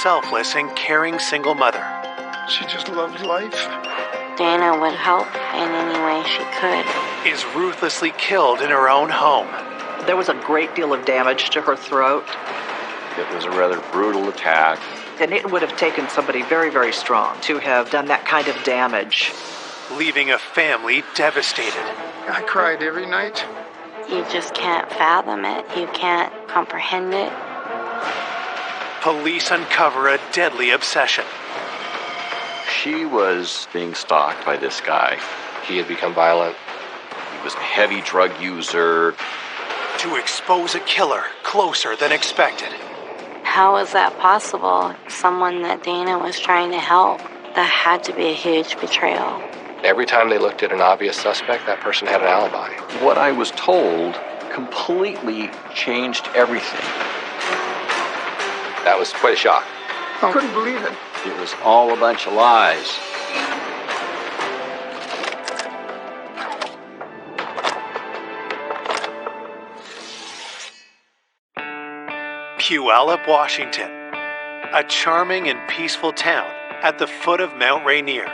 selfless and caring single mother. She just loved life. Dana would help in any way she could. Is ruthlessly killed in her own home. There was a great deal of damage to her throat. It was a rather brutal attack. And it would have taken somebody very, very strong to have done that kind of damage. Leaving a family devastated. I cried every night. You just can't fathom it. You can't comprehend it. Police uncover a deadly obsession. She was being stalked by this guy. He had become violent. He was a heavy drug user. To expose a killer closer than expected. How is that possible? Someone that Dana was trying to help. That had to be a huge betrayal. Every time they looked at an obvious suspect, that person had an alibi. What I was told completely changed everything. That was quite a shock. I couldn't believe it. It was all a bunch of lies. Puyallup, Washington. A charming and peaceful town at the foot of Mount Rainier.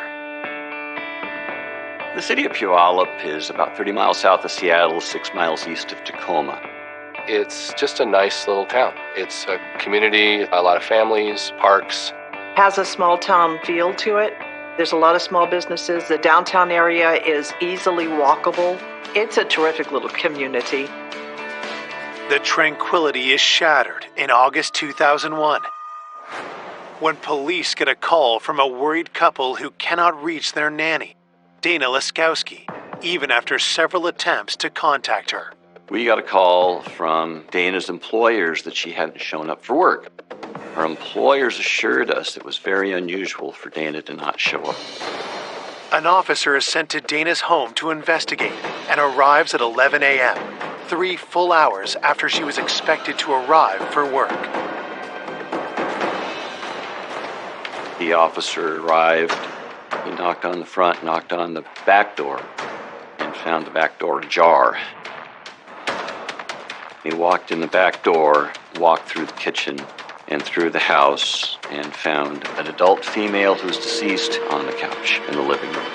The city of Puyallup is about 30 miles south of Seattle, 6 miles east of Tacoma. It's just a nice little town. It's a community, a lot of families, parks. Has a small town feel to it. There's a lot of small businesses. The downtown area is easily walkable. It's a terrific little community. The tranquility is shattered in August 2001 when police get a call from a worried couple who cannot reach their nanny, Dana Laskowski, even after several attempts to contact her. We got a call from Dana's employers that she hadn't shown up for work. Her employers assured us it was very unusual for Dana to not show up. An officer is sent to Dana's home to investigate and arrives at 11 a.m., 3 full hours after she was expected to arrive for work. The officer arrived. He knocked on the front, knocked on the back door, and found the back door ajar. He walked in the back door, walked through the kitchen, and through the house, and found an adult female who's deceased on the couch in the living room.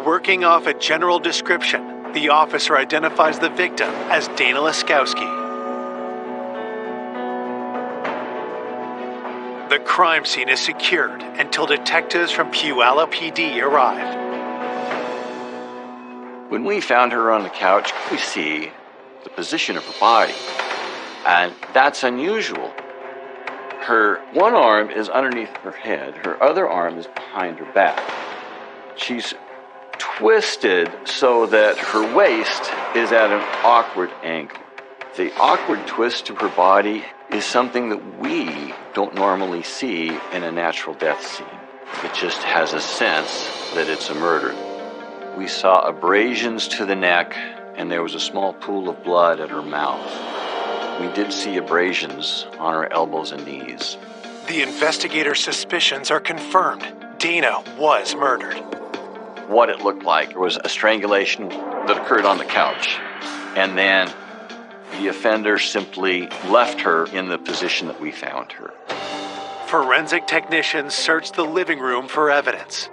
Working off a general description, the officer identifies the victim as Dana Laskowski. The crime scene is secured until detectives from Puyallup PD arrive. When we found her on the couch, we see the position of her body, and that's unusual. Her one arm is underneath her head, her other arm is behind her back. She's twisted so that her waist is at an awkward angle. The awkward twist to her body is something that we don't normally see in a natural death scene. It just has a sense that it's a murder. We saw abrasions to the neck, and there was a small pool of blood at her mouth. We did see abrasions on her elbows and knees. The investigator's suspicions are confirmed. Dana was murdered. What it looked like was a strangulation that occurred on the couch, and then the offender simply left her in the position that we found her. Forensic technicians searched the living room for evidence.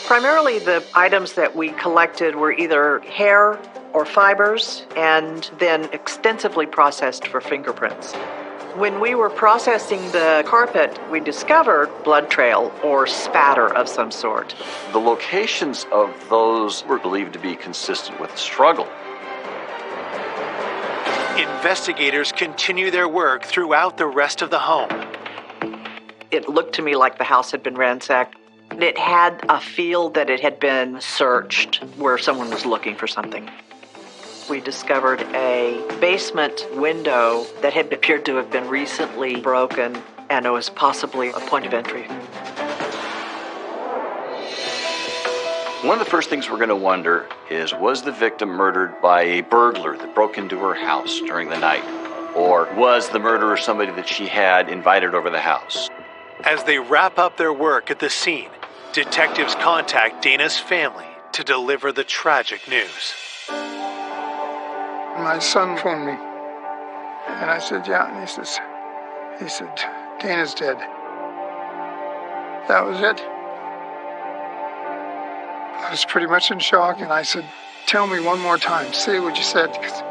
Primarily the items that we collected were either hair or fibers, and then extensively processed for fingerprints. When we were processing the carpet, we discovered blood trail or spatter of some sort. The locations of those were believed to be consistent with a struggle. Investigators continue their work throughout the rest of the home. It looked to me like the house had been ransacked. It had a feel that it had been searched, where someone was looking for something. We discovered a basement window that had appeared to have been recently broken, and it was possibly a point of entry. One of the first things we're going to wonder is, was the victim murdered by a burglar that broke into her house during the night? Or was the murderer somebody that she had invited over the house? As they wrap up their work at the scene, detectives contact Dana's family to deliver the tragic news. My son phoned me, and I said, yeah, and he says, He said, Dana's dead. That was it. I was pretty much in shock, and I said, tell me one more time. Say what you said, because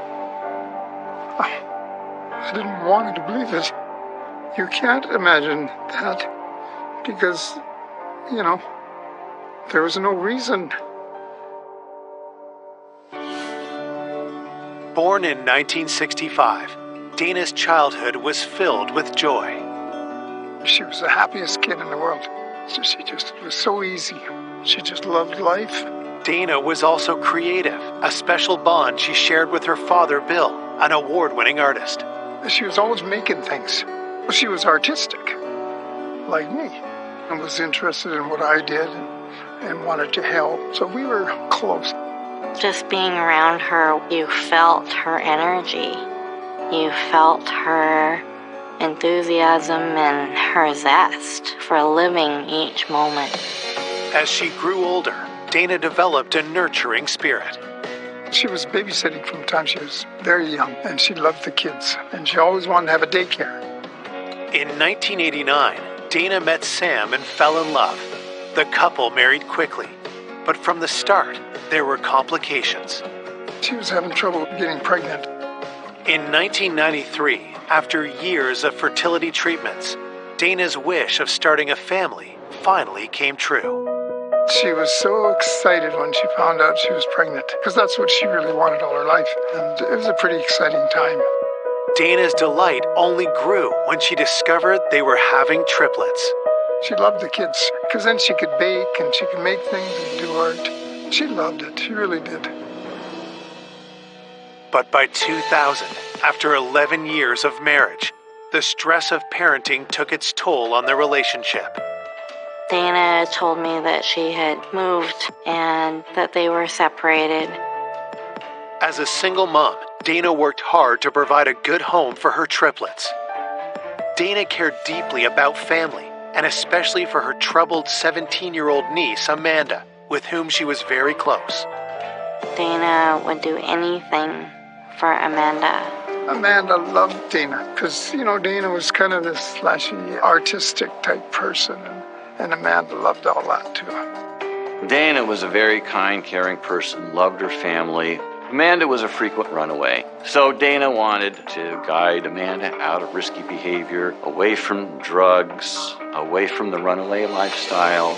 I didn't want to believe it. You can't imagine that, because, there was no reason. Born in 1965, Dana's childhood was filled with joy. She was the happiest kid in the world. She just was so easy. She just loved life. Dana was also creative, a special bond she shared with her father, Bill, an award-winning artist. She was always making things. She was artistic, like me, and was interested in what I did and wanted to help. So we were close. Just being around her, you felt her energy. You felt her enthusiasm and her zest for living each moment. As she grew older, Dana developed a nurturing spirit. She was babysitting from the time she was very young, and she loved the kids, and she always wanted to have a daycare. In 1989, Dana met Sam and fell in love. The couple married quickly, but from the start, there were complications. She was having trouble getting pregnant. In 1993, after years of fertility treatments, Dana's wish of starting a family finally came true. She was so excited when she found out she was pregnant, because that's what she really wanted all her life, and it was a pretty exciting time. Dana's delight only grew when she discovered they were having triplets. She loved the kids, because then she could bake and she could make things and do art. She loved it, she really did. But by 2000, after 11 years of marriage, the stress of parenting took its toll on their relationship. Dana told me that she had moved and that they were separated. As a single mom, Dana worked hard to provide a good home for her triplets. Dana cared deeply about family, and especially for her troubled 17-year-old niece, Amanda, with whom she was very close. Dana would do anything for Amanda. Amanda loved Dana, because, Dana was kind of this flashy, artistic type person, and Amanda loved all that too. Dana was a very kind, caring person, loved her family. Amanda was a frequent runaway. So Dana wanted to guide Amanda out of risky behavior, away from drugs, away from the runaway lifestyle.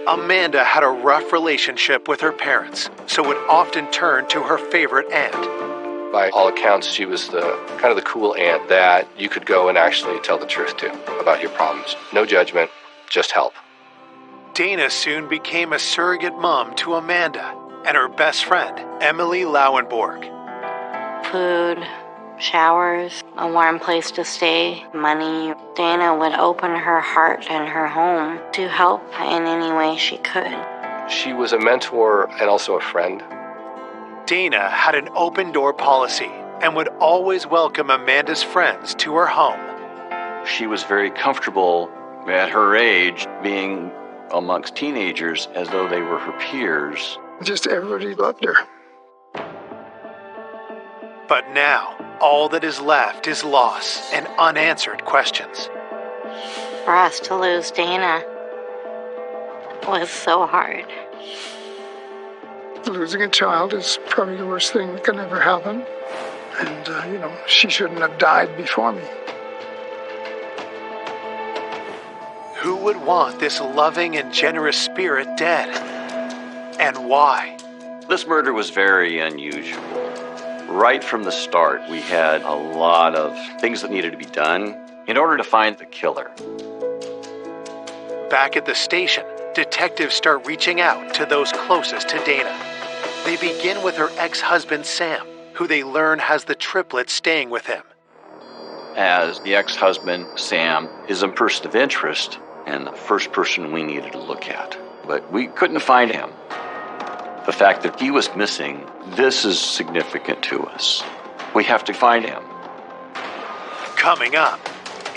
Amanda had a rough relationship with her parents, so would often turn to her favorite aunt. By all accounts, she was the kind of the cool aunt that you could go and actually tell the truth to about your problems. No judgment, just help. Dana soon became a surrogate mom to Amanda and her best friend, Emily Lauenborg. Food, showers, a warm place to stay, money. Dana would open her heart and her home to help in any way she could. She was a mentor and also a friend. Dana had an open-door policy and would always welcome Amanda's friends to her home. She was very comfortable at her age being amongst teenagers as though they were her peers. Just everybody loved her. But now, all that is left is loss and unanswered questions. For us to lose Dana was so hard. Losing a child is probably the worst thing that can ever happen. And, she shouldn't have died before me. Who would want this loving and generous spirit dead? And why? This murder was very unusual. Right from the start, we had a lot of things that needed to be done in order to find the killer. Back at the station, detectives start reaching out to those closest to Dana. They begin with her ex-husband, Sam, who they learn has the triplets staying with him. As the ex-husband, Sam, is a person of interest and the first person we needed to look at. But we couldn't find him. The fact that he was missing, this is significant to us. We have to find him. Coming up,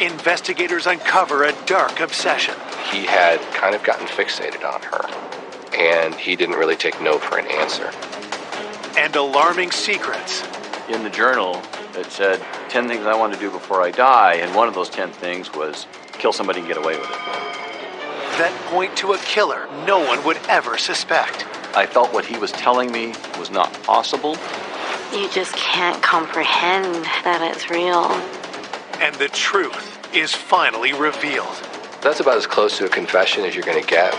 investigators uncover a dark obsession. He had kind of gotten fixated on her, and he didn't really take no for an answer. And alarming secrets. In the journal, it said 10 things I want to do before I die, and one of those 10 things was kill somebody and get away with it. That point to a killer no one would ever suspect. I felt what he was telling me was not possible. You just can't comprehend that it's real. And the truth is finally revealed. That's about as close to a confession as you're going to get.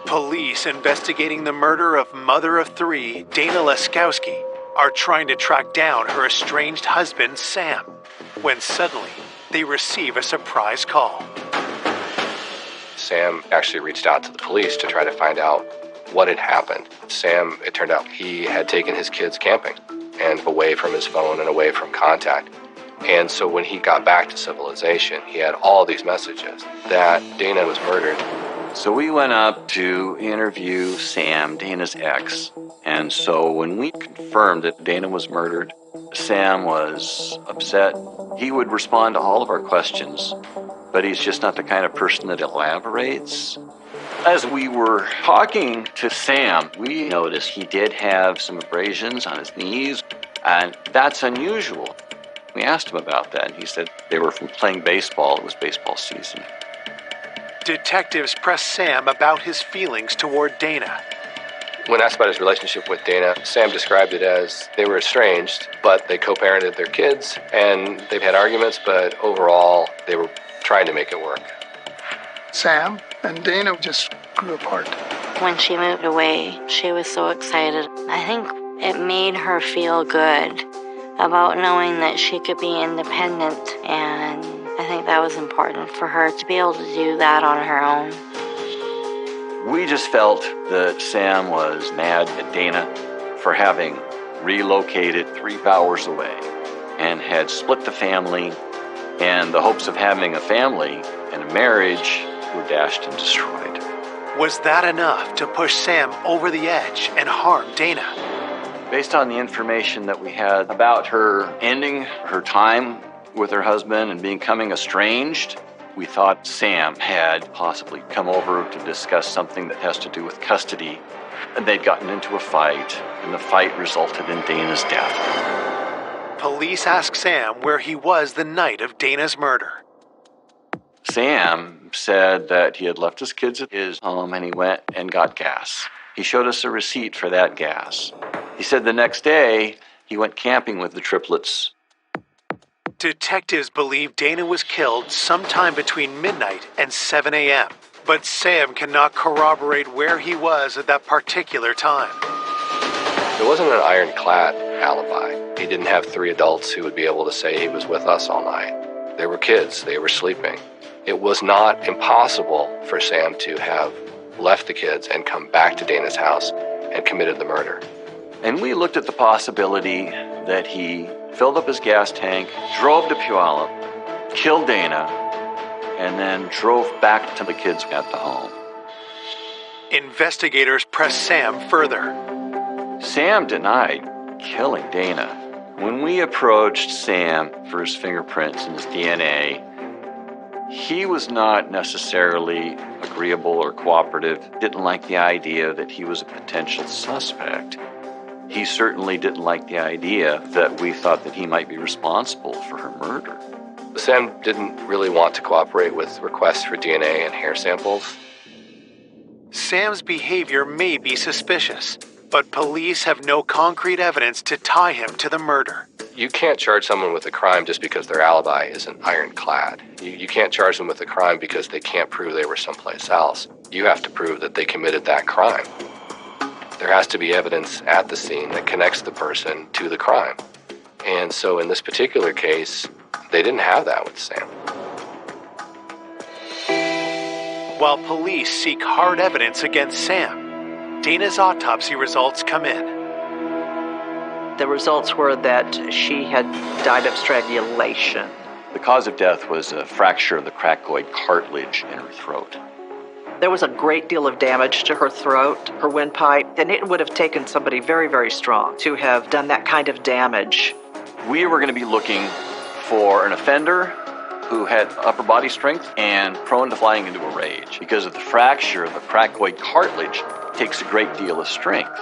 Police investigating the murder of mother of three, Dana Laskowski, are trying to track down her estranged husband, Sam, when suddenly they receive a surprise call. Sam actually reached out to the police to try to find out what had happened. Sam, it turned out, he had taken his kids camping and away from his phone and away from contact. And so when he got back to civilization, he had all these messages that Dana was murdered. So we went up to interview Sam, Dana's ex. And so when we confirmed that Dana was murdered, Sam was upset. He would respond to all of our questions, but he's just not the kind of person that elaborates. As we were talking to Sam, we noticed he did have some abrasions on his knees, and that's unusual. We asked him about that, and he said they were from playing baseball. It was baseball season. Detectives press Sam about his feelings toward Dana. When asked about his relationship with Dana, Sam described it as they were estranged, but they co-parented their kids, and they've had arguments, but overall, they were trying to make it work. Sam and Dana just grew apart. When she moved away, she was so excited. I think it made her feel good about knowing that she could be independent, and I think that was important for her to be able to do that on her own. We just felt that Sam was mad at Dana for having relocated 3 hours away and had split the family, and the hopes of having a family and a marriage were dashed and destroyed. Was that enough to push Sam over the edge and harm Dana? Based on the information that we had about her ending her time with her husband and becoming estranged, we thought Sam had possibly come over to discuss something that has to do with custody, and they'd gotten into a fight, and the fight resulted in Dana's death. Police ask Sam where he was the night of Dana's murder. Sam said that he had left his kids at his home and he went and got gas. He showed us a receipt for that gas. He said the next day he went camping with the triplets. Detectives believe Dana was killed sometime between midnight and 7 a.m., but Sam cannot corroborate where he was at that particular time. It wasn't an ironclad alibi. He didn't have 3 adults who would be able to say he was with us all night. They were kids. They were sleeping. It was not impossible for Sam to have left the kids and come back to Dana's house and committed the murder. And we looked at the possibility that he filled up his gas tank, drove to Puyallup, killed Dana, and then drove back to the kids at the home. Investigators press Sam further. Sam denied killing Dana. When we approached Sam for his fingerprints and his DNA, he was not necessarily agreeable or cooperative, didn't like the idea that he was a potential suspect. He certainly didn't like the idea that we thought that he might be responsible for her murder. Sam didn't really want to cooperate with requests for DNA and hair samples. Sam's behavior may be suspicious, but police have no concrete evidence to tie him to the murder. You can't charge someone with a crime just because their alibi isn't ironclad. You can't charge them with a crime because they can't prove they were someplace else. You have to prove that they committed that crime. There has to be evidence at the scene that connects the person to the crime. And so in this particular case, they didn't have that with Sam. While police seek hard evidence against Sam, Dana's autopsy results come in. The results were that she had died of strangulation. The cause of death was a fracture of the cricoid cartilage in her throat. There was a great deal of damage to her throat, her windpipe, and it would have taken somebody very, very strong to have done that kind of damage. We were going to be looking for an offender who had upper body strength and prone to flying into a rage. Because of the fracture of the cricoid cartilage, takes a great deal of strength.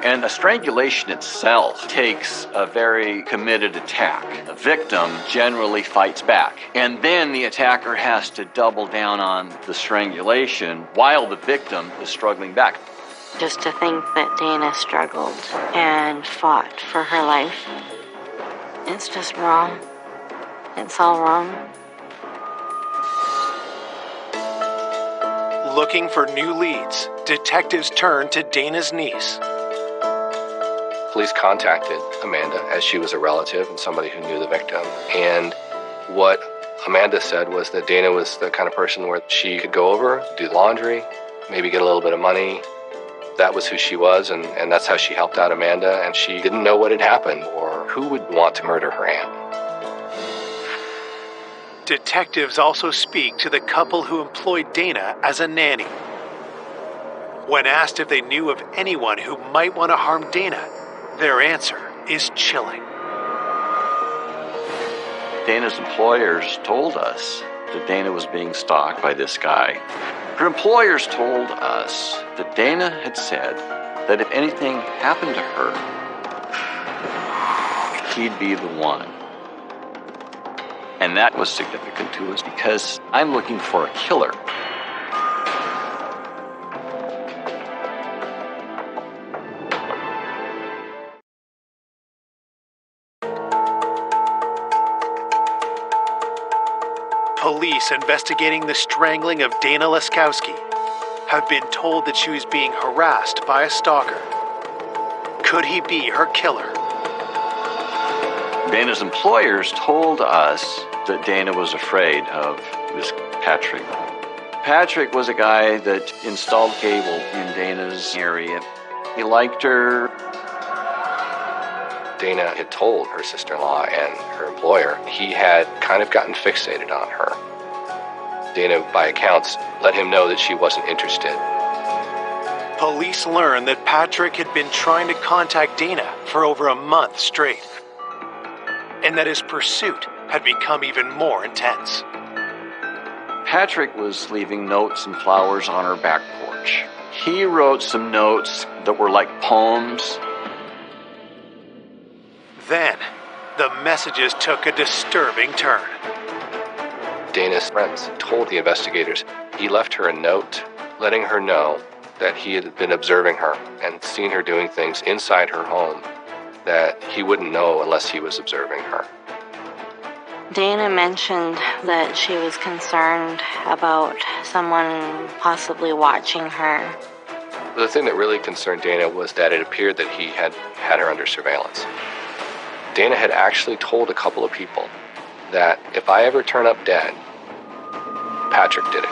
And a strangulation itself takes a very committed attack. The victim generally fights back. And then the attacker has to double down on the strangulation while the victim is struggling back. Just to think that Dana struggled and fought for her life, it's just wrong. It's all wrong. Looking for new leads, detectives turn to Dana's niece. Police contacted Amanda as she was a relative and somebody who knew the victim. And what Amanda said was that Dana was the kind of person where she could go over, do laundry, maybe get a little bit of money. That was who she was, and that's how she helped out Amanda. And she didn't know what had happened or who would want to murder her aunt. Detectives also speak to the couple who employed Dana as a nanny. When asked if they knew of anyone who might want to harm Dana, their answer is chilling. Dana's employers told us that Dana was being stalked by this guy. Her employers told us that Dana had said that if anything happened to her, he'd be the one. And that was significant to us because I'm looking for a killer. Police investigating the strangling of Dana Laskowski have been told that she was being harassed by a stalker. Could he be her killer? Dana's employers told us that Dana was afraid of this Patrick. Patrick was a guy that installed cable in Dana's area. He liked her. Dana had told her sister-in-law and her employer he had kind of gotten fixated on her. Dana, by accounts, let him know that she wasn't interested. Police learned that Patrick had been trying to contact Dana for over a month straight, and that his pursuit had become even more intense. Patrick was leaving notes and flowers on her back porch. He wrote some notes that were like poems. Then, the messages took a disturbing turn. Dana's friends told the investigators he left her a note letting her know that he had been observing her and seen her doing things inside her home that he wouldn't know unless he was observing her. Dana mentioned that she was concerned about someone possibly watching her. The thing that really concerned Dana was that it appeared that he had her under surveillance. Dana had actually told a couple of people that if I ever turn up dead, Patrick did it.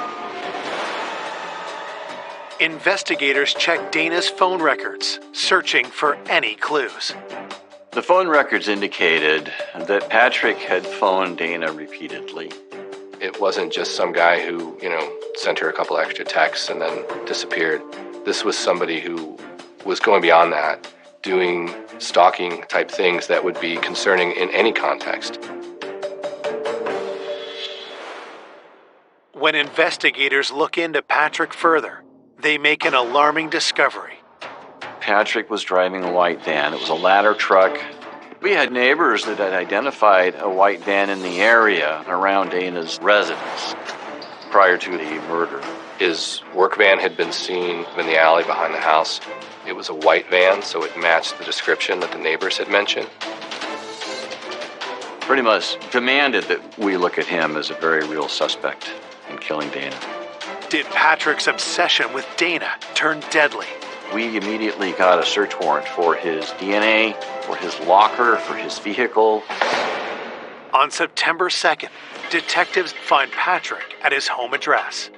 Investigators checked Dana's phone records, searching for any clues. The phone records indicated that Patrick had phoned Dana repeatedly. It wasn't just some guy who, sent her a couple extra texts and then disappeared. This was somebody who was going beyond that, doing stalking type things that would be concerning in any context. When investigators look into Patrick further, they make an alarming discovery. Patrick was driving a white van. It was a ladder truck. We had neighbors that had identified a white van in the area around Dana's residence prior to the murder. His work van had been seen in the alley behind the house. It was a white van, so it matched the description that the neighbors had mentioned. Pretty much demanded that we look at him as a very real suspect in killing Dana. Did Patrick's obsession with Dana turn deadly? We immediately got a search warrant for his DNA, for his locker, for his vehicle. On September 2nd, detectives find Patrick at his home address.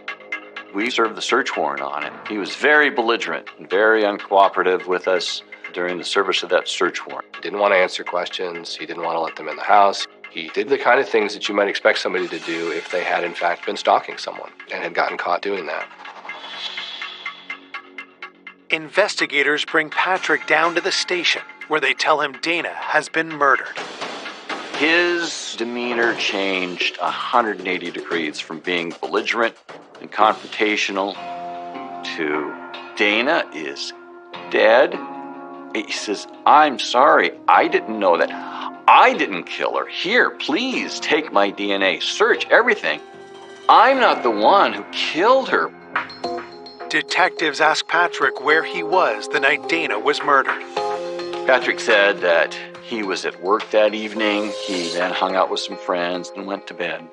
We served the search warrant on him. He was very belligerent and very uncooperative with us during the service of that search warrant. He didn't want to answer questions. He didn't want to let them in the house. He did the kind of things that you might expect somebody to do if they had in fact been stalking someone and had gotten caught doing that. Investigators bring Patrick down to the station where they tell him Dana has been murdered. His demeanor changed 180 degrees from being belligerent and confrontational to Dana is dead. He says, I'm sorry, I didn't know that. I didn't kill her. Here, please take my DNA, search everything. I'm not the one who killed her. Detectives asked Patrick where he was the night Dana was murdered. Patrick said that he was at work that evening. He then hung out with some friends and went to bed.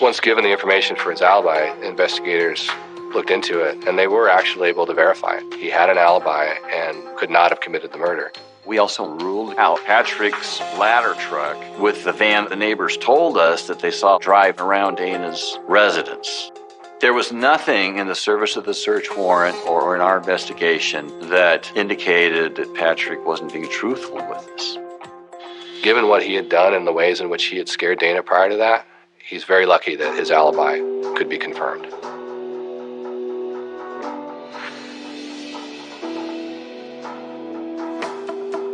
Once given the information for his alibi, investigators looked into it, and they were actually able to verify it. He had an alibi and could not have committed the murder. We also ruled out Patrick's ladder truck with the van the neighbors told us that they saw drive around Dana's residence. There was nothing in the service of the search warrant or in our investigation that indicated that Patrick wasn't being truthful with us. Given what he had done and the ways in which he had scared Dana prior to that, he's very lucky that his alibi could be confirmed.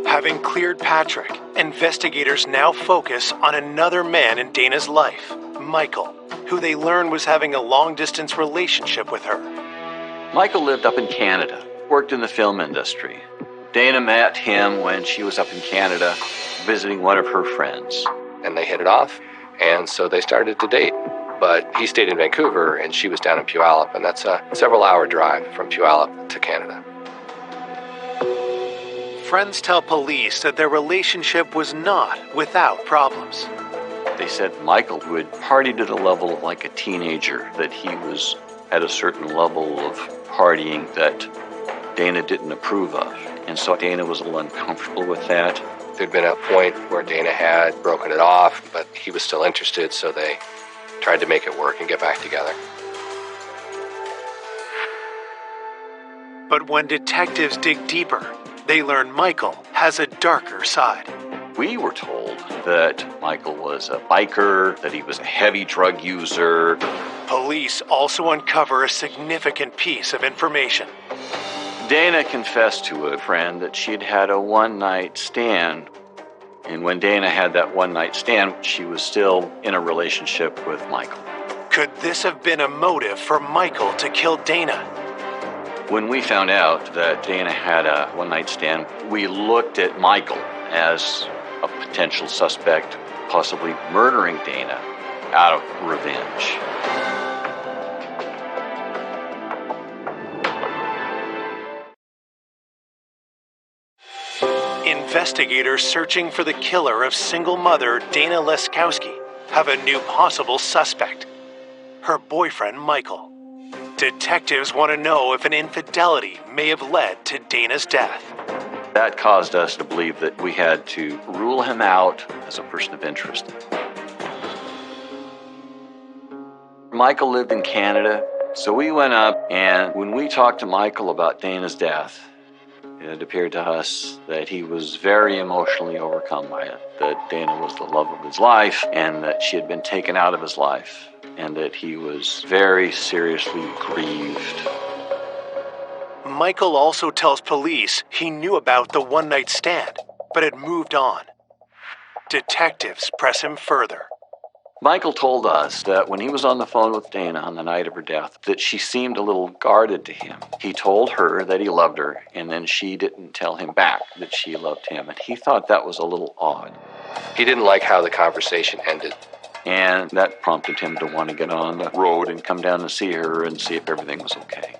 Having cleared Patrick, investigators now focus on another man in Dana's life, Michael, who they learn was having a long-distance relationship with her. Michael lived up in Canada, worked in the film industry. Dana met him when she was up in Canada visiting one of her friends. And they hit it off, and so they started to date. But he stayed in Vancouver, and she was down in Puyallup, and that's a several-hour drive from Puyallup to Canada. Friends tell police that their relationship was not without problems. They said Michael would party to the level of like a teenager, that he was at a certain level of partying that Dana didn't approve of. And so Dana was a little uncomfortable with that. There'd been a point where Dana had broken it off, but he was still interested, so they tried to make it work and get back together. But when detectives dig deeper, they learn Michael has a darker side. We were told that Michael was a biker, that he was a heavy drug user. Police also uncover a significant piece of information. Dana confessed to a friend that she'd had a one-night stand. And when Dana had that one-night stand, she was still in a relationship with Michael. Could this have been a motive for Michael to kill Dana? When we found out that Dana had a one-night stand, we looked at Michael as a potential suspect, possibly murdering Dana out of revenge. Investigators searching for the killer of single mother Dana Leskowski have a new possible suspect, her boyfriend Michael. Detectives want to know if an infidelity may have led to Dana's death. That caused us to believe that we had to rule him out as a person of interest. Michael lived in Canada, so we went up, and when we talked to Michael about Dana's death, it appeared to us that he was very emotionally overcome by it, that Dana was the love of his life, and that she had been taken out of his life, and that he was very seriously grieved. Michael also tells police he knew about the one-night stand, but had moved on. Detectives press him further. Michael told us that when he was on the phone with Dana on the night of her death, that she seemed a little guarded to him. He told her that he loved her, and then she didn't tell him back that she loved him, and he thought that was a little odd. He didn't like how the conversation ended. And that prompted him to want to get on the road and come down and see her and see if everything was okay.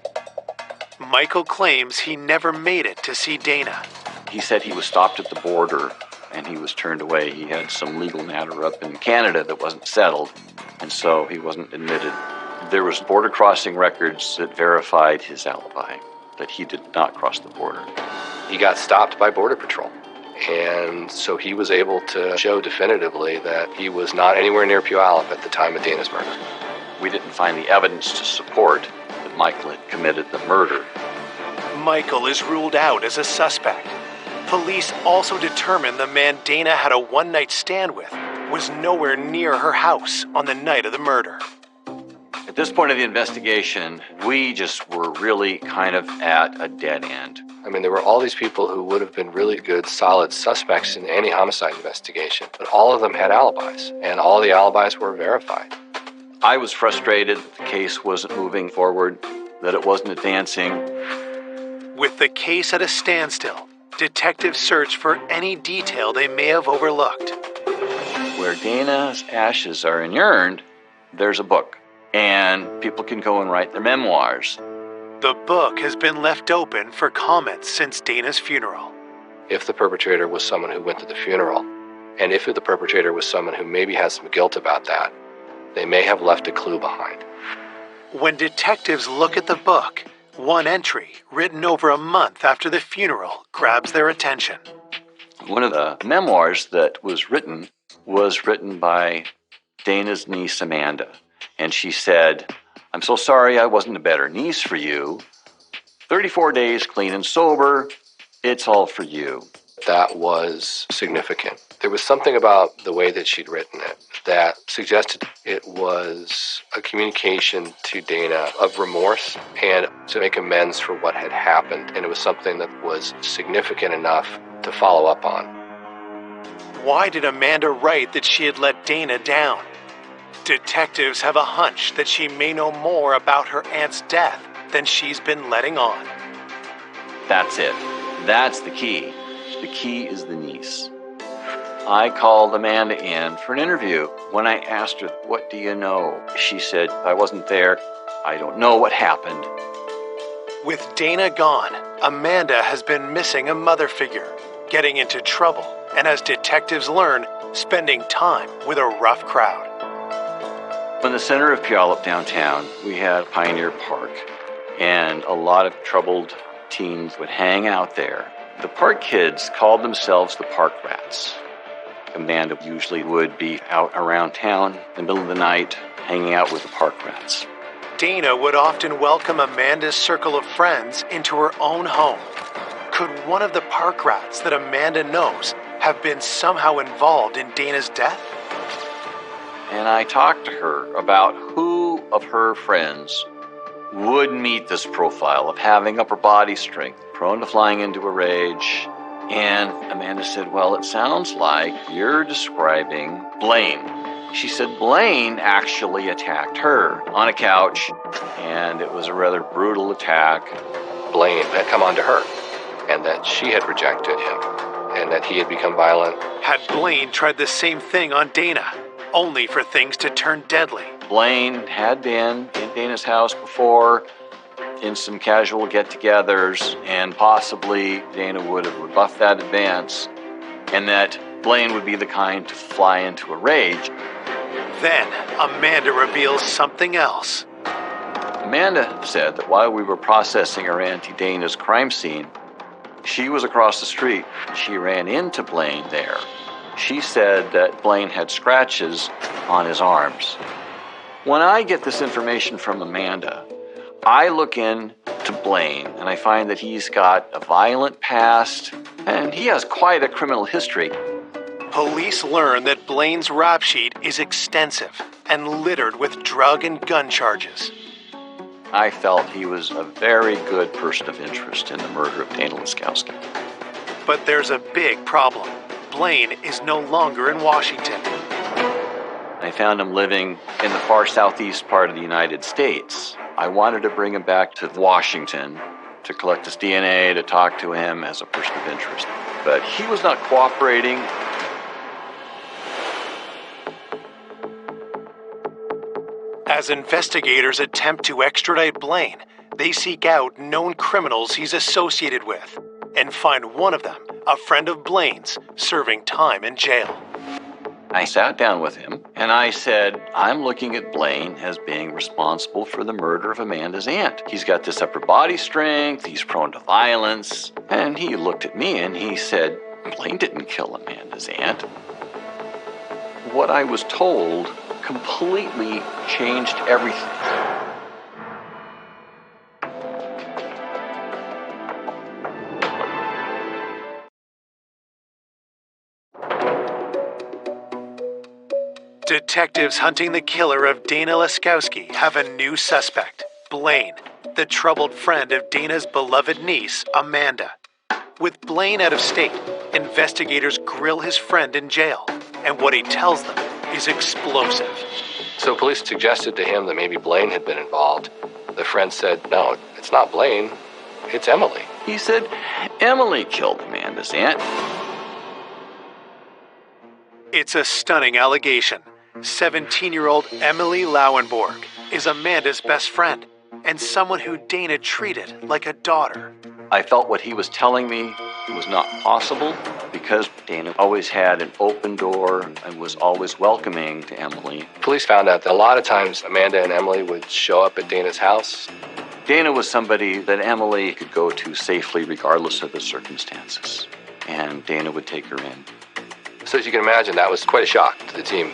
Michael claims he never made it to see Dana. He said he was stopped at the border and he was turned away. He had some legal matter up in Canada that wasn't settled, and so he wasn't admitted. There was border crossing records that verified his alibi, that he did not cross the border. He got stopped by Border Patrol, and so he was able to show definitively that he was not anywhere near Puyallup at the time of Dana's murder. We didn't find the evidence to support that Michael had committed the murder. Michael is ruled out as a suspect. Police also determined the man Dana had a one-night stand with was nowhere near her house on the night of the murder. At this point of the investigation, we just were really kind of at a dead end. I mean, there were all these people who would have been really good, solid suspects in any homicide investigation, but all of them had alibis, and all the alibis were verified. I was frustrated that the case wasn't moving forward, that it wasn't advancing. With the case at a standstill, detectives search for any detail they may have overlooked. Where Dana's ashes are inurned, there's a book, and people can go and write their memoirs. The book has been left open for comments since Dana's funeral. If the perpetrator was someone who went to the funeral, and if the perpetrator was someone who maybe has some guilt about that, they may have left a clue behind. When detectives look at the book, one entry, written over a month after the funeral, grabs their attention. One of the memoirs that was written by Dana's niece, Amanda. And she said, "I'm so sorry I wasn't a better niece for you. 34 days clean and sober. It's all for you." That was significant. There was something about the way that she'd written it that suggested it was a communication to Dana of remorse and to make amends for what had happened. And it was something that was significant enough to follow up on. Why did Amanda write that she had let Dana down? Detectives have a hunch that she may know more about her aunt's death than she's been letting on. That's it. That's the key. The key is the niece. I called Amanda in for an interview. When I asked her, "What do you know?" she said, "I wasn't there. I don't know what happened." With Dana gone, Amanda has been missing a mother figure, getting into trouble, and as detectives learn, spending time with a rough crowd. In the center of Puyallup downtown, we had Pioneer Park, and a lot of troubled teens would hang out there. The park kids called themselves the Park Rats. Amanda usually would be out around town in the middle of the night, hanging out with the Park Rats. Dana would often welcome Amanda's circle of friends into her own home. Could one of the Park Rats that Amanda knows have been somehow involved in Dana's death? And I talked to her about who of her friends would meet this profile of having upper body strength, prone to flying into a rage. And Amanda said, "Well, it sounds like you're describing Blaine." She said Blaine actually attacked her on a couch, and it was a rather brutal attack. Blaine had come on to her, and that she had rejected him, and that he had become violent. Had Blaine tried the same thing on Dana, only for things to turn deadly? Blaine had been in Dana's house before in some casual get-togethers, and possibly Dana would have rebuffed that advance, and that Blaine would be the kind to fly into a rage. Then Amanda reveals something else. Amanda said that while we were processing her Auntie Dana's crime scene, she was across the street. She ran into Blaine there. She said that Blaine had scratches on his arms. When I get this information from Amanda, I look in to Blaine and I find that he's got a violent past and he has quite a criminal history. Police learn that Blaine's rap sheet is extensive and littered with drug and gun charges. I felt he was a very good person of interest in the murder of Dana Laskowski. But there's a big problem. Blaine is no longer in Washington. I found him living in the far southeast part of the United States. I wanted to bring him back to Washington to collect his DNA, to talk to him as a person of interest. But he was not cooperating. As investigators attempt to extradite Blaine, they seek out known criminals he's associated with and find one of them, a friend of Blaine's, serving time in jail. I sat down with him and I said, "I'm looking at Blaine as being responsible for the murder of Amanda's aunt. He's got this upper body strength, he's prone to violence." And he looked at me and he said, "Blaine didn't kill Amanda's aunt." What I was told completely changed everything. Detectives hunting the killer of Dana Laskowski have a new suspect, Blaine, the troubled friend of Dana's beloved niece, Amanda. With Blaine out of state, investigators grill his friend in jail, and what he tells them is explosive. So police suggested to him that maybe Blaine had been involved. The friend said, no, it's not Blaine, it's Emily. He said Emily killed Amanda's aunt. It's a stunning allegation. 17-year-old Emily Lauenborg is Amanda's best friend and someone who Dana treated like a daughter. I felt what he was telling me was not possible because Dana always had an open door and was always welcoming to Emily. Police found out that a lot of times Amanda and Emily would show up at Dana's house. Dana was somebody that Emily could go to safely regardless of the circumstances, and Dana would take her in. So as you can imagine, that was quite a shock to the team.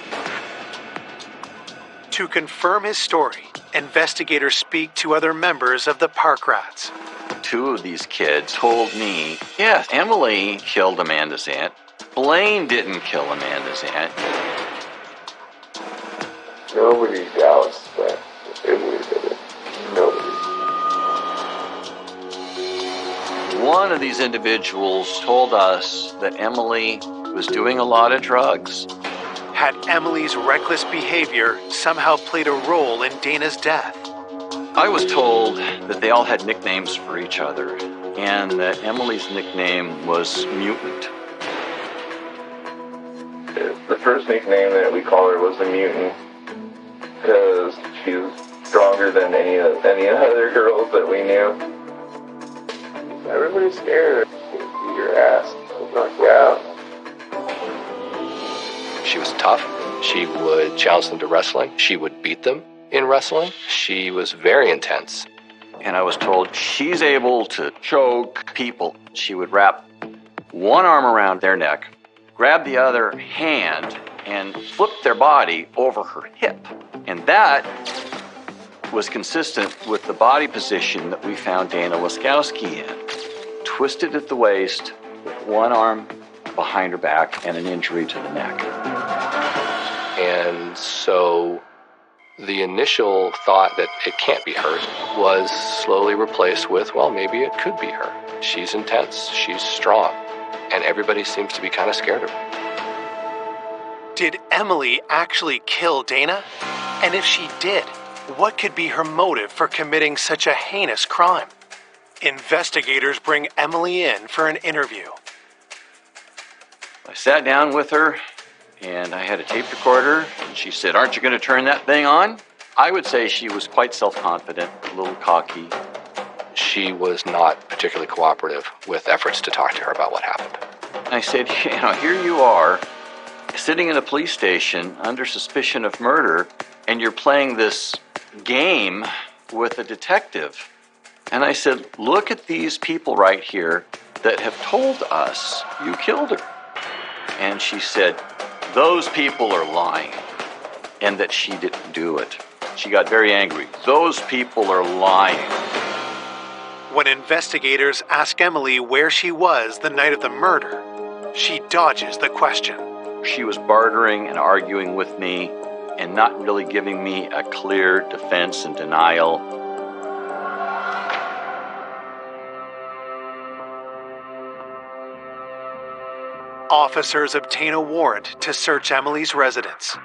To confirm his story, investigators speak to other members of the Park Rats. Two of these kids told me, yes, Emily killed Amanda's aunt. Blaine didn't kill Amanda's aunt. Nobody doubts that Emily did it. Nobody. One of these individuals told us that Emily was doing a lot of drugs. Had Emily's reckless behavior somehow played a role in Dana's death? I was told that they all had nicknames for each other, and that Emily's nickname was Mutant. The first nickname that we called her was the Mutant, because she was stronger than any other girls that we knew. Everybody's scared. She'll beat your ass. She'll knock you out. She was tough. She would challenge them to wrestling. She would beat them in wrestling. She was very intense. And I was told she's able to choke people. She would wrap one arm around their neck, grab the other hand, and flip their body over her hip. And that was consistent with the body position that we found Dana Laskowski in. Twisted at the waist, with one arm behind her back and an injury to the neck. And so the initial thought that it can't be her was slowly replaced with, well, maybe it could be her. She's intense, she's strong, and everybody seems to be kind of scared of her. Did Emily actually kill Dana? And if she did, what could be her motive for committing such a heinous crime? Investigators bring Emily in for an interview. I sat down with her, and I had a tape recorder, and she said, "Aren't you going to turn that thing on?" I would say she was quite self-confident, a little cocky. She was not particularly cooperative with efforts to talk to her about what happened. I said, here you are, sitting in a police station under suspicion of murder, and you're playing this game with a detective. And I said, look at these people right here that have told us you killed her. And she said, those people are lying, and that she didn't do it. She got very angry. Those people are lying. When investigators ask Emily where she was the night of the murder, she dodges the question. She was bartering and arguing with me and not really giving me a clear defense and denial. Officers obtain a warrant to search Emily's residence.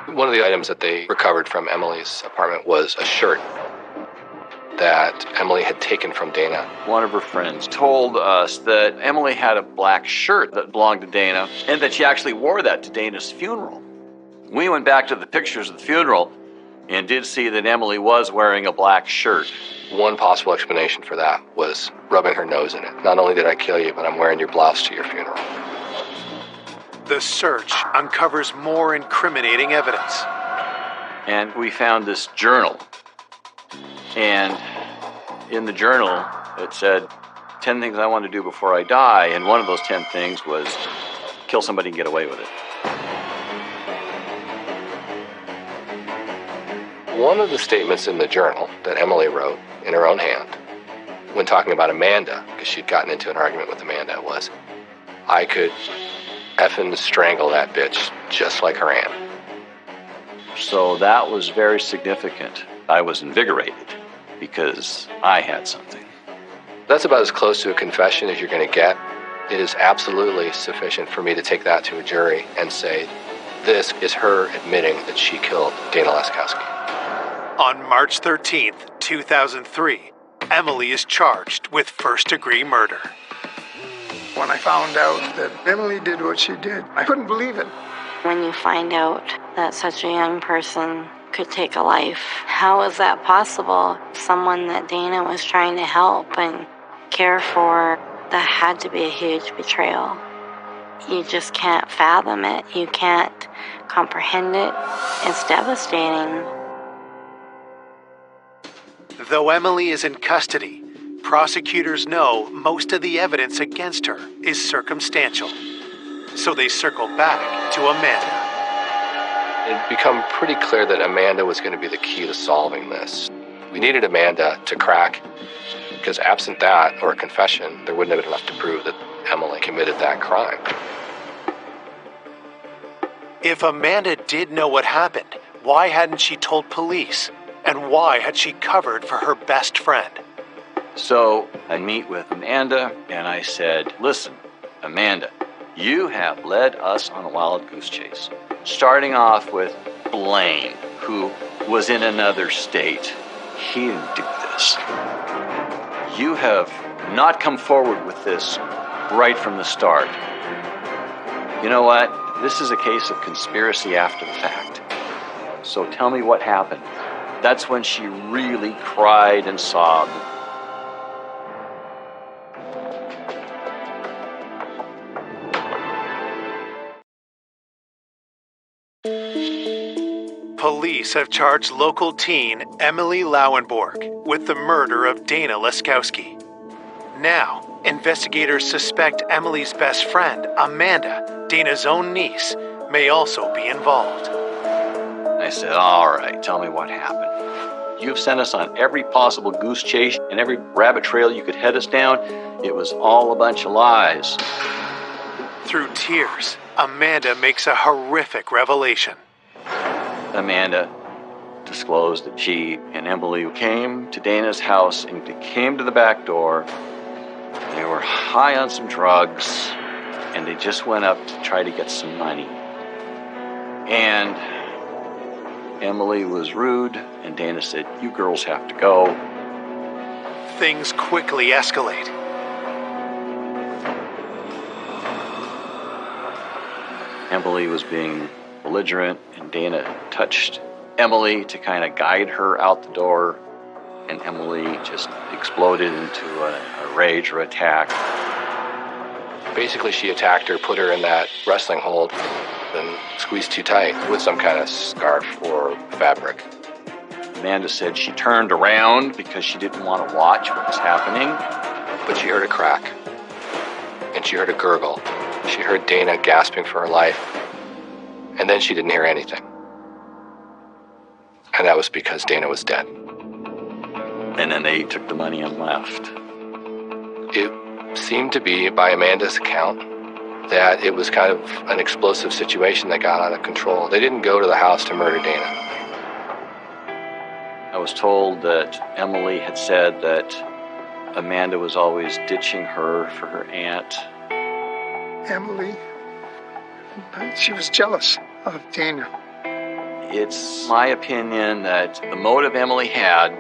One of the items that they recovered from Emily's apartment was a shirt that Emily had taken from Dana. One of her friends told us that Emily had a black shirt that belonged to Dana and that she actually wore that to Dana's funeral. We went back to the pictures of the funeral and did see that Emily was wearing a black shirt. One possible explanation for that was rubbing her nose in it. Not only did I kill you, but I'm wearing your blouse to your funeral. The search uncovers more incriminating evidence. And we found this journal. And in the journal, it said, 10 things I want to do before I die. And one of those 10 things was kill somebody and get away with it. One of the statements in the journal that Emily wrote in her own hand when talking about Amanda, because she'd gotten into an argument with Amanda, was, I could effing strangle that bitch just like her aunt. So that was very significant. I was invigorated because I had something. That's about as close to a confession as you're going to get. It is absolutely sufficient for me to take that to a jury and say, this is her admitting that she killed Dana Leskowski. On March 13th, 2003, Emily is charged with first-degree murder. When I found out that Emily did what she did, I couldn't believe it. When you find out that such a young person could take a life, how is that possible? Someone that Dana was trying to help and care for, that had to be a huge betrayal. You just can't fathom it. You can't comprehend it. It's devastating. Though Emily is in custody, prosecutors know most of the evidence against her is circumstantial. So they circle back to Amanda. It had become pretty clear that Amanda was going to be the key to solving this. We needed Amanda to crack, because absent that, or a confession, there wouldn't have been enough to prove that Emily committed that crime. If Amanda did know what happened, why hadn't she told police? And why had she covered for her best friend? So I meet with Amanda and I said, listen, Amanda, you have led us on a wild goose chase. Starting off with Blaine, who was in another state. He didn't do this. You have not come forward with this right from the start. You know what? This is a case of conspiracy after the fact. So tell me what happened. That's when she really cried and sobbed. Police have charged local teen Emily Lauenborg with the murder of Dana Leskowski. Now, investigators suspect Emily's best friend, Amanda, Dana's own niece, may also be involved. I said, all right, tell me what happened. You've sent us on every possible goose chase and every rabbit trail you could head us down. It was all a bunch of lies. Through tears, Amanda makes a horrific revelation. Amanda disclosed that she and Emily came to Dana's house and they came to the back door. They were high on some drugs and they just went up to try to get some money. And Emily was rude and Dana said, you girls have to go. Things quickly escalate. Emily was being belligerent and Dana touched Emily to kind of guide her out the door, and Emily just exploded into a rage or attack. Basically, she attacked her, put her in that wrestling hold, and squeezed too tight with some kind of scarf or fabric. Amanda said she turned around because she didn't want to watch what was happening. But she heard a crack, and she heard a gurgle. She heard Dana gasping for her life, and then she didn't hear anything. And that was because Dana was dead. And then they took the money and left. It seemed to be, by Amanda's account, that it was kind of an explosive situation that got out of control. They didn't go to the house to murder Dana. I was told that Emily had said that Amanda was always ditching her for her aunt. Emily, she was jealous of Dana. It's my opinion that the motive Emily had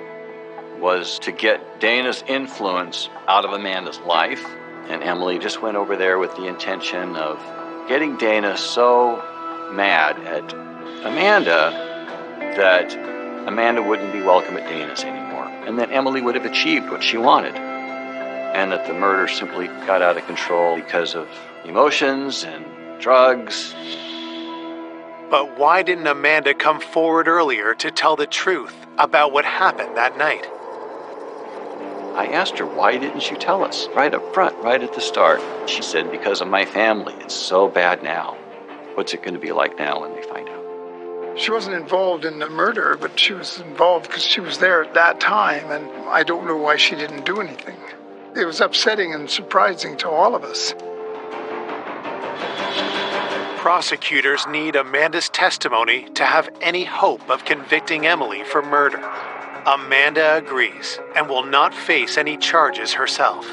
was to get Dana's influence out of Amanda's life, and Emily just went over there with the intention of getting Dana so mad at Amanda that Amanda wouldn't be welcome at Dana's anymore, and that Emily would have achieved what she wanted, and that the murder simply got out of control because of emotions and drugs. But why didn't Amanda come forward earlier to tell the truth about what happened that night? I asked her, why didn't you tell us right up front, right at the start? She said, because of my family. It's so bad now. What's it going to be like now when they find out? She wasn't involved in the murder, but she was involved because she was there at that time, and I don't know why she didn't do anything. It was upsetting and surprising to all of us. Prosecutors need Amanda's testimony to have any hope of convicting Emily for murder. Amanda agrees and will not face any charges herself.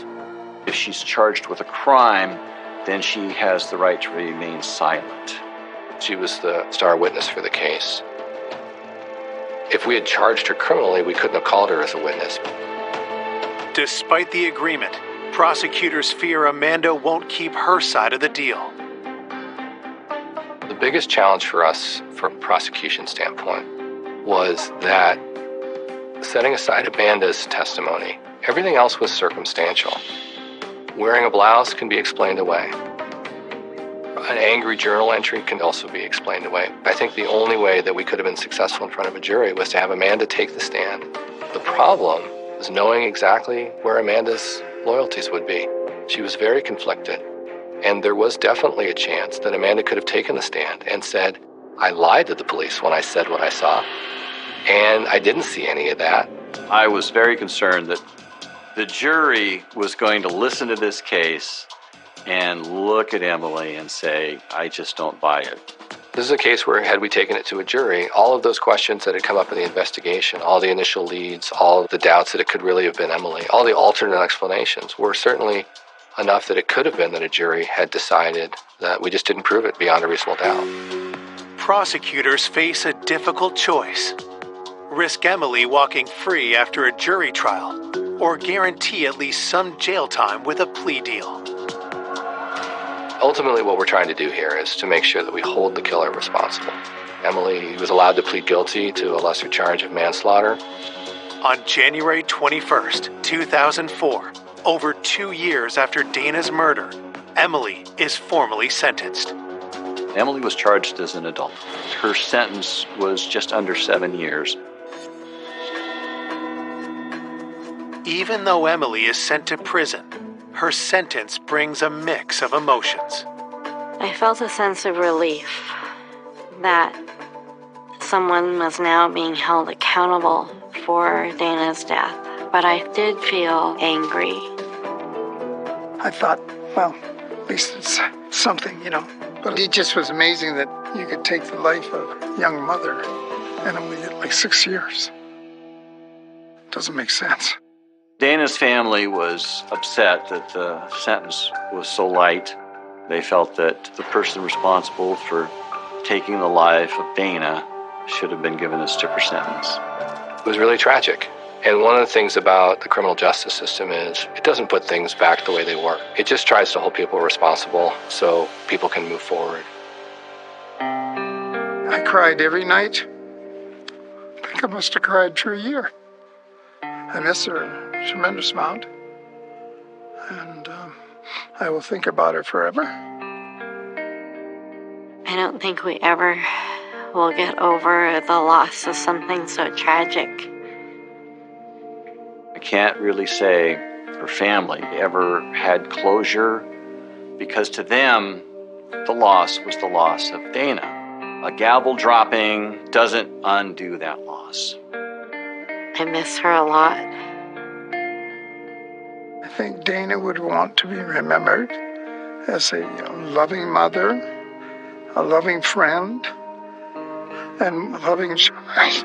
If she's charged with a crime, then she has the right to remain silent. She was the star witness for the case. If we had charged her criminally, we couldn't have called her as a witness. Despite the agreement, prosecutors fear Amanda won't keep her side of the deal. The biggest challenge for us, from a prosecution standpoint, was that setting aside Amanda's testimony, everything else was circumstantial. Wearing a blouse can be explained away. An angry journal entry can also be explained away. I think the only way that we could have been successful in front of a jury was to have Amanda take the stand. The problem was knowing exactly where Amanda's loyalties would be. She was very conflicted. And there was definitely a chance that Amanda could have taken the stand and said, I lied to the police when I said what I saw. And I didn't see any of that. I was very concerned that the jury was going to listen to this case and look at Emily and say, I just don't buy it. This is a case where, had we taken it to a jury, all of those questions that had come up in the investigation, all the initial leads, all of the doubts that it could really have been Emily, all the alternate explanations were certainly enough that it could have been that a jury had decided that we just didn't prove it beyond a reasonable doubt. Prosecutors face a difficult choice. Risk Emily walking free after a jury trial, or guarantee at least some jail time with a plea deal. Ultimately, what we're trying to do here is to make sure that we hold the killer responsible. Emily was allowed to plead guilty to a lesser charge of manslaughter. On January 21st, 2004, over 2 years after Dana's murder, Emily is formally sentenced. Emily was charged as an adult. Her sentence was just under 7 years. Even though Emily is sent to prison, her sentence brings a mix of emotions. I felt a sense of relief that someone was now being held accountable for Dana's death, but I did feel angry. I thought, well, at least it's something, But it just was amazing that you could take the life of a young mother and only get like 6 years. Doesn't make sense. Dana's family was upset that the sentence was so light. They felt that the person responsible for taking the life of Dana should have been given a stiffer sentence. It was really tragic. And one of the things about the criminal justice system is it doesn't put things back the way they were. It just tries to hold people responsible so people can move forward. I cried every night. I think I must have cried for a year. I miss her a tremendous amount. And I will think about her forever. I don't think we ever will get over the loss of something so tragic. I can't really say her family ever had closure because to them, the loss was the loss of Dana. A gavel dropping doesn't undo that loss. I miss her a lot. I think Dana would want to be remembered as a loving mother, a loving friend, and a loving child.